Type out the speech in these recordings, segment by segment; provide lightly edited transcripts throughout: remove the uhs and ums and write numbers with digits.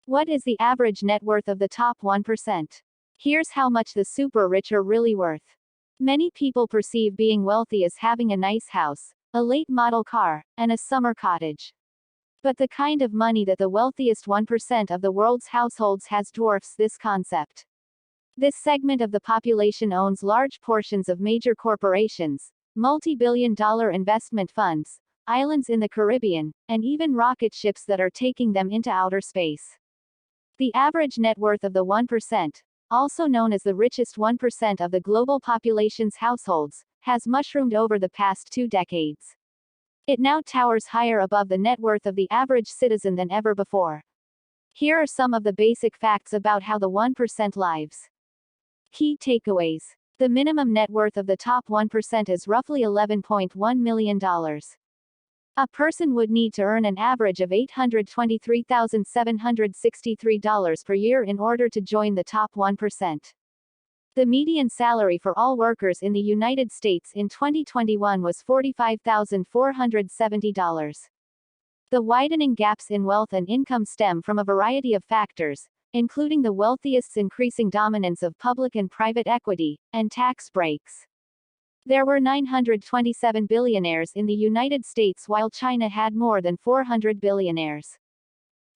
What is the average net worth of the top 1%? Here's how much the super rich are really worth. Many people perceive being wealthy as having a nice house, a late model car, and a summer cottage. But the kind of money that the wealthiest 1% of the world's households has dwarfs this concept. This segment of the population owns large portions of major corporations, multi-billion-dollar investment funds, islands in the Caribbean, and even rocket ships that are taking them into outer space. The average net worth of the 1%, also known as the richest 1% of the global population's households, has mushroomed over the past 2 decades. It now towers higher above the net worth of the average citizen than ever before. Here are some of the basic facts about how the 1% lives. Key takeaways. The minimum net worth of the top 1% is roughly $11.1 million. A person would need to earn an average of $823,763 per year in order to join the top 1%. The median salary for all workers in the United States in 2021 was $45,470. The widening gaps in wealth and income stem from a variety of factors, including the wealthiest's increasing dominance of public and private equity, and tax breaks. There were 927 billionaires in the United States while China had more than 400 billionaires.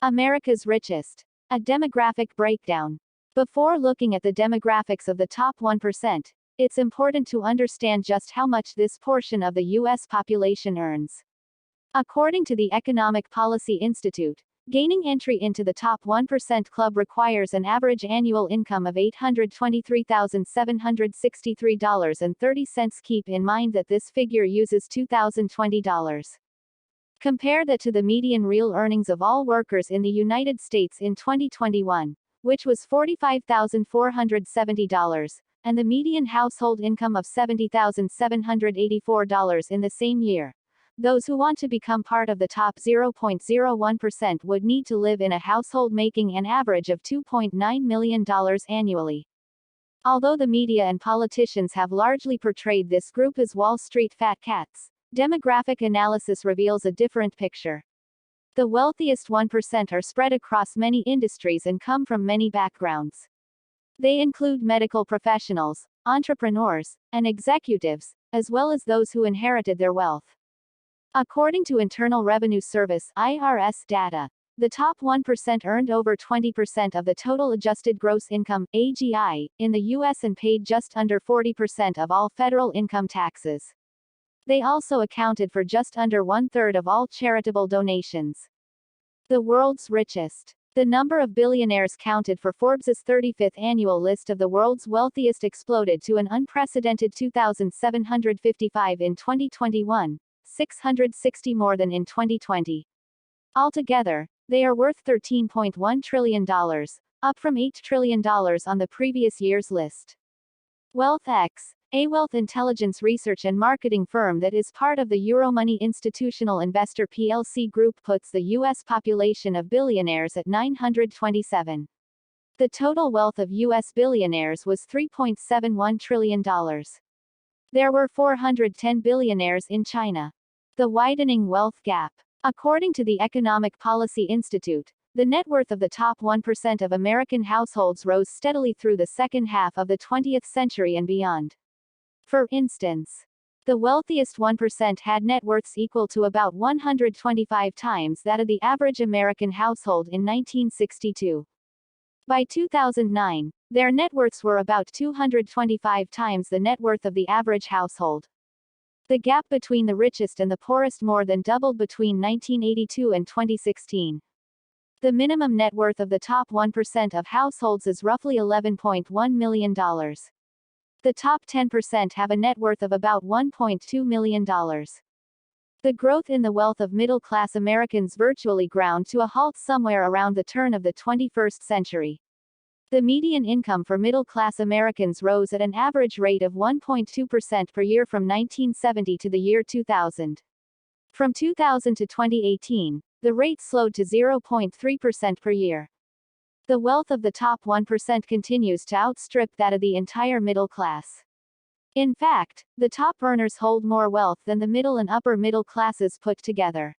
America's richest. A demographic breakdown. Before looking at the demographics of the top 1%, it's important to understand just how much this portion of the U.S. population earns. According to the Economic Policy Institute, gaining entry into the top 1% club requires an average annual income of $823,763.30. Keep in mind that this figure uses $2020. Compare that to the median real earnings of all workers in the United States in 2021, which was $45,470, and the median household income of $70,784 in the same year. Those who want to become part of the top 0.01% would need to live in a household making an average of $2.9 million annually. Although the media and politicians have largely portrayed this group as Wall Street fat cats, demographic analysis reveals a different picture. The wealthiest 1% are spread across many industries and come from many backgrounds. They include medical professionals, entrepreneurs, and executives, as well as those who inherited their wealth. According to Internal Revenue Service (IRS) data, the top 1% earned over 20% of the total adjusted gross income (AGI) in the U.S. and paid just under 40% of all federal income taxes. They also accounted for just under 1/3 of all charitable donations. The world's richest. The number of billionaires counted for Forbes' 35th annual list of the world's wealthiest exploded to an unprecedented 2,755 in 2021. 660 more than in 2020. Altogether, they are worth $13.1 trillion, up from $8 trillion on the previous year's list. WealthX, a wealth intelligence research and marketing firm that is part of the Euromoney Institutional Investor plc group, puts the U.S. population of billionaires at 927. The total wealth of U.S. billionaires was $3.71 trillion. There were 410 billionaires in China. The widening wealth gap. According to the Economic Policy Institute, the net worth of the top 1% of American households rose steadily through the second half of the 20th century and beyond. For instance, the wealthiest 1% had net worths equal to about 125 times that of the average American household in 1962. By 2009, their net worths were about 225 times the net worth of the average household. The gap between the richest and the poorest more than doubled between 1982 and 2016. The minimum net worth of the top 1% of households is roughly $11.1 million. The top 10% have a net worth of about $1.2 million. The growth in the wealth of middle-class Americans virtually ground to a halt somewhere around the turn of the 21st century. The median income for middle-class Americans rose at an average rate of 1.2% per year from 1970 to the year 2000. From 2000 to 2018, the rate slowed to 0.3% per year. The wealth of the top 1% continues to outstrip that of the entire middle class. In fact, the top earners hold more wealth than the middle and upper middle classes put together.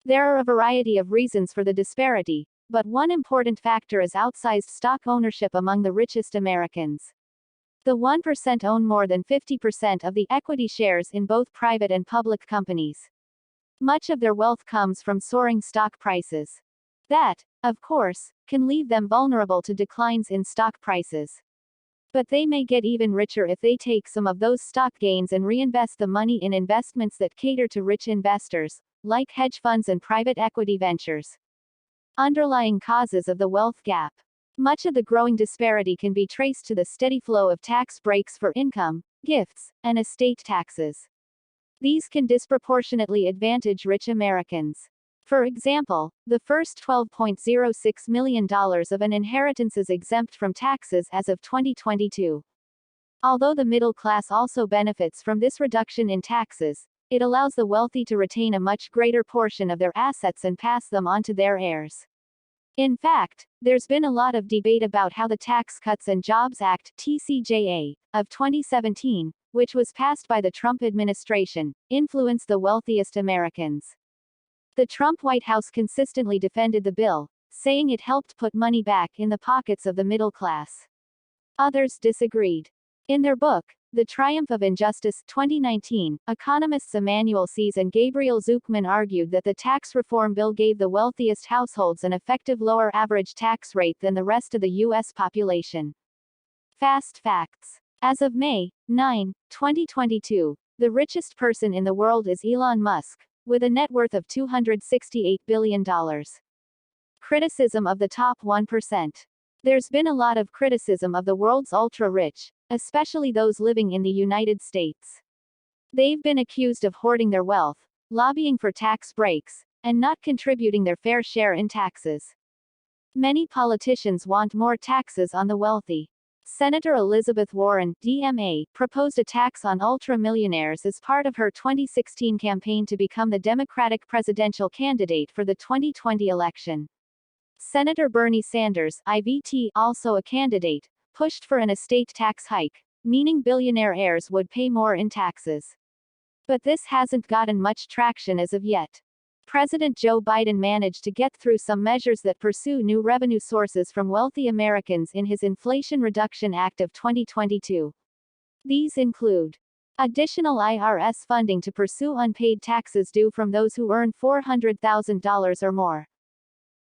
There are a variety of reasons for the disparity, but one important factor is outsized stock ownership among the richest Americans. The 1% own more than 50% of the equity shares in both private and public companies. Much of their wealth comes from soaring stock prices. That, of course, can leave them vulnerable to declines in stock prices. But they may get even richer if they take some of those stock gains and reinvest the money in investments that cater to rich investors, like hedge funds and private equity ventures. Underlying causes of the wealth gap. Much of the growing disparity can be traced to the steady flow of tax breaks for income, gifts, and estate taxes. These can disproportionately advantage rich Americans. For example, the first $12.06 million of an inheritance is exempt from taxes as of 2022. Although the middle class also benefits from this reduction in taxes, it allows the wealthy to retain a much greater portion of their assets and pass them on to their heirs. In fact, there's been a lot of debate about how the Tax Cuts and Jobs Act (TCJA) of 2017, which was passed by the Trump administration, influenced the wealthiest Americans. The Trump White House consistently defended the bill, saying it helped put money back in the pockets of the middle class. Others disagreed. In their book, The Triumph of Injustice, 2019, economists Emanuel Sees and Gabriel Zucman argued that the tax reform bill gave the wealthiest households an effective lower average tax rate than the rest of the U.S. population. Fast facts. As of May 9, 2022, the richest person in the world is Elon Musk, with a net worth of $268 billion. Criticism of the top 1%. There's been a lot of criticism of the world's ultra-rich, especially those living in the United States. They've been accused of hoarding their wealth, lobbying for tax breaks, and not contributing their fair share in taxes. Many politicians want more taxes on the wealthy. Senator Elizabeth Warren, DMA, proposed a tax on ultra-millionaires as part of her 2016 campaign to become the Democratic presidential candidate for the 2020 election. Senator Bernie Sanders, IVT, also a candidate, pushed for an estate tax hike, meaning billionaire heirs would pay more in taxes. But this hasn't gotten much traction as of yet. President Joe Biden managed to get through some measures that pursue new revenue sources from wealthy Americans in his Inflation Reduction Act of 2022. These include additional IRS funding to pursue unpaid taxes due from those who earn $400,000 or more,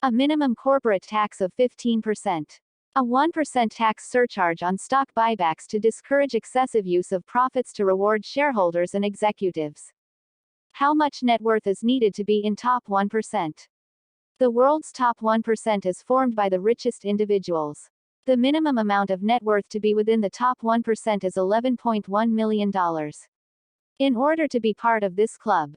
a minimum corporate tax of 15%, a 1% tax surcharge on stock buybacks to discourage excessive use of profits to reward shareholders and executives. How much net worth is needed to be in top 1%? The world's top 1% is formed by the richest individuals. The minimum amount of net worth to be within the top 1% is $11.1 million. In order to be part of this club,